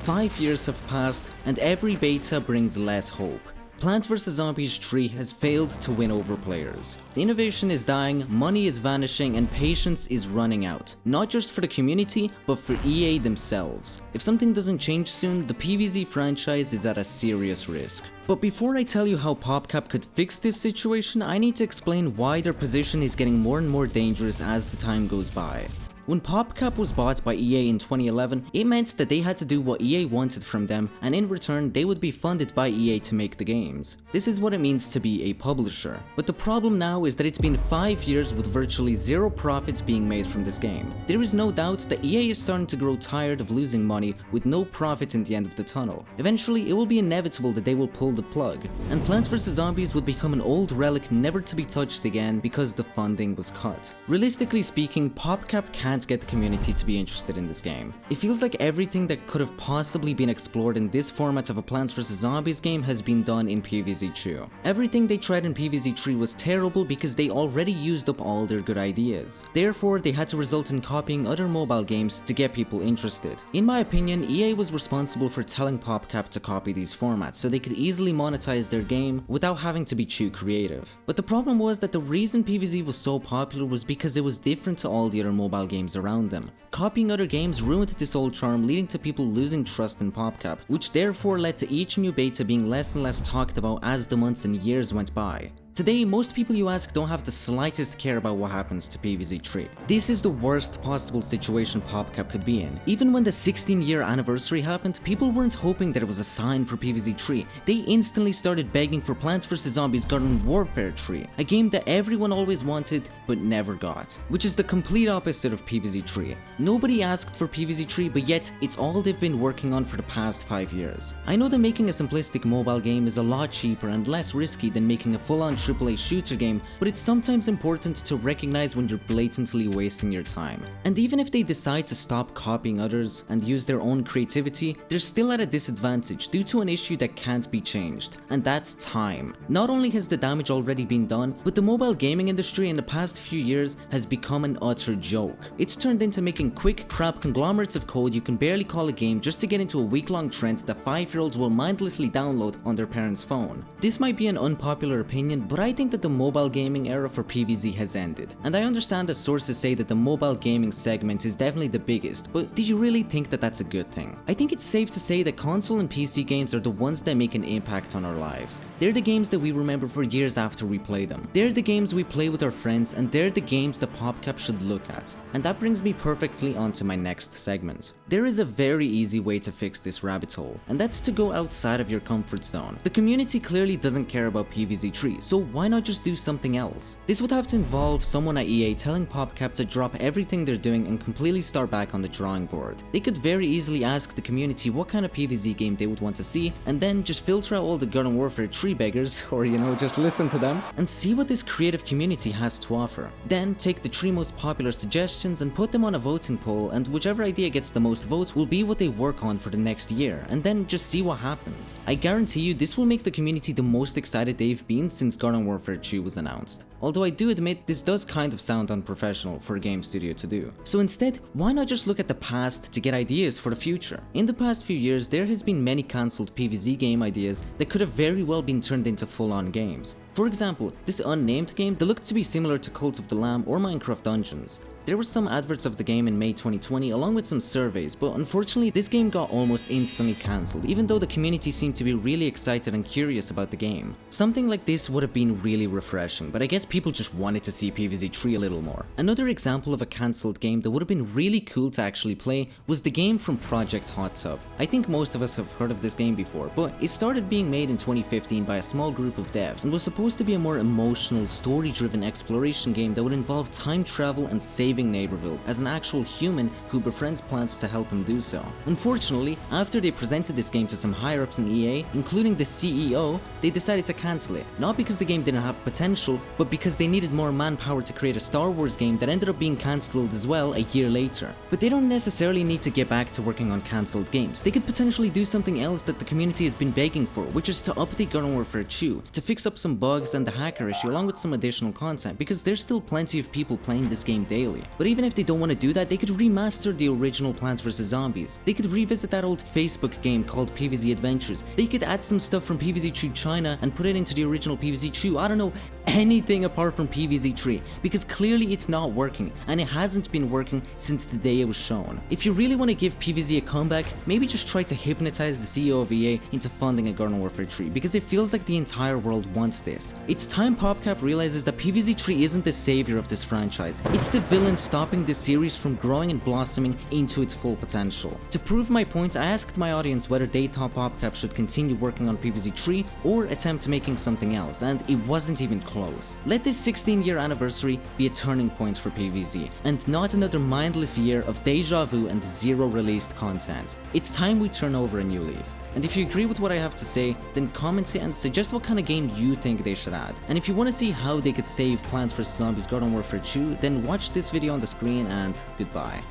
5 years have passed, and every beta brings less hope. Plants vs Zombies 3 has failed to win over players. Innovation is dying, money is vanishing, and patience is running out. Not just for the community, but for EA themselves. If something doesn't change soon, the PvZ franchise is at a serious risk. But before I tell you how PopCap could fix this situation, I need to explain why their position is getting more and more dangerous as the time goes by. When PopCap was bought by EA in 2011, it meant that they had to do what EA wanted from them, and in return they would be funded by EA to make the games. This is what it means to be a publisher. But the problem now is that it's been 5 years with virtually zero profits being made from this game. There is no doubt that EA is starting to grow tired of losing money with no profit in the end of the tunnel. Eventually it will be inevitable that they will pull the plug, and Plants vs Zombies would become an old relic never to be touched again because the funding was cut. Realistically speaking, PopCap can't get the community to be interested in this game. It feels like everything that could have possibly been explored in this format of a Plants vs Zombies game has been done in PvZ2. Everything they tried in PvZ3 was terrible because they already used up all their good ideas. Therefore, they had to result in copying other mobile games to get people interested. In my opinion, EA was responsible for telling PopCap to copy these formats so they could easily monetize their game without having to be too creative. But the problem was that the reason PvZ was so popular was because it was different to all the other mobile games around them. Copying other games ruined this old charm, leading to people losing trust in PopCap, which therefore led to each new beta being less and less talked about as the months and years went by. Today, most people you ask don't have the slightest care about what happens to PvZ3. This is the worst possible situation PopCap could be in. Even when the 16-year anniversary happened, people weren't hoping that it was a sign for PvZ3. They instantly started begging for Plants vs Zombies Garden Warfare 3, a game that everyone always wanted but never got, which is the complete opposite of PvZ3. Nobody asked for PvZ3, but yet it's all they've been working on for the past 5 years. I know that making a simplistic mobile game is a lot cheaper and less risky than making a full-on AAA shooter game, but it's sometimes important to recognize when you're blatantly wasting your time. And even if they decide to stop copying others and use their own creativity, they're still at a disadvantage due to an issue that can't be changed, and that's time. Not only has the damage already been done, but the mobile gaming industry in the past few years has become an utter joke. It's turned into making quick, crap conglomerates of code you can barely call a game just to get into a week-long trend that 5-year-olds will mindlessly download on their parents' phone. This might be an unpopular opinion, but I think that the mobile gaming era for PvZ has ended. And I understand that sources say that the mobile gaming segment is definitely the biggest, but do you really think that that's a good thing? I think it's safe to say that console and PC games are the ones that make an impact on our lives. They're the games that we remember for years after we play them. They're the games we play with our friends, and they're the games that PopCap should look at. And that brings me perfectly onto my next segment. There is a very easy way to fix this rabbit hole, and that's to go outside of your comfort zone. The community clearly doesn't care about PvZ3, so why not just do something else? This would have to involve someone at EA telling PopCap to drop everything they're doing and completely start back on the drawing board. They could very easily ask the community what kind of PvZ game they would want to see, and then just filter out all the Garden Warfare 3 beggars, or just listen to them, and see what this creative community has to offer. Then take the 3 most popular suggestions and put them on a voting poll, and whichever idea gets the most votes will be what they work on for the next year, and then just see what happens. I guarantee you this will make the community the most excited they've been since Garden Warfare 2 was announced. Although I do admit this does kind of sound unprofessional for a game studio to do. So instead, why not just look at the past to get ideas for the future? In the past few years, there has been many cancelled PvZ game ideas that could have very well been turned into full-on games. For example, this unnamed game that looked to be similar to Cult of the Lamb or Minecraft Dungeons. There were some adverts of the game in May 2020 along with some surveys, but unfortunately this game got almost instantly cancelled, even though the community seemed to be really excited and curious about the game. Something like this would have been really refreshing, but I guess people just wanted to see PvZ3 a little more. Another example of a cancelled game that would have been really cool to actually play was the game from Project Hot Tub. I think most of us have heard of this game before, but it started being made in 2015 by a small group of devs and was supposed to be a more emotional, story-driven exploration game that would involve time travel and saving Neighborville as an actual human who befriends plants to help him do so. Unfortunately, after they presented this game to some higher-ups in EA, including the CEO, they decided to cancel it. Not because the game didn't have potential, but because they needed more manpower to create a Star Wars game that ended up being cancelled as well a year later. But they don't necessarily need to get back to working on cancelled games. They could potentially do something else that the community has been begging for, which is to update Garden Warfare 2, to fix up some bugs and the hacker issue along with some additional content, because there's still plenty of people playing this game daily. But even if they don't want to do that, they could remaster the original Plants vs Zombies. They could revisit that old Facebook game called PvZ Adventures. They could add some stuff from PvZ3 China and put it into the original PvZ2. I don't know, anything apart from PvZ3, because clearly it's not working, and it hasn't been working since the day it was shown. If you really want to give PvZ a comeback, maybe just try to hypnotize the CEO of EA into funding a Garden Warfare 3, because it feels like the entire world wants this. It's time PopCap realizes that PvZ3 isn't the savior of this franchise, it's the villain stopping this series from growing and blossoming into its full potential. To prove my point, I asked my audience whether they thought PopCap should continue working on PvZ3 or attempt making something else, and it wasn't even close. Let this 16-year anniversary be a turning point for PvZ, and not another mindless year of deja vu and zero released content. It's time we turn over a new leaf. And if you agree with what I have to say, then comment it and suggest what kind of game you think they should add. And if you want to see how they could save Plants vs Zombies Garden Warfare 2, then watch this video on the screen, and goodbye.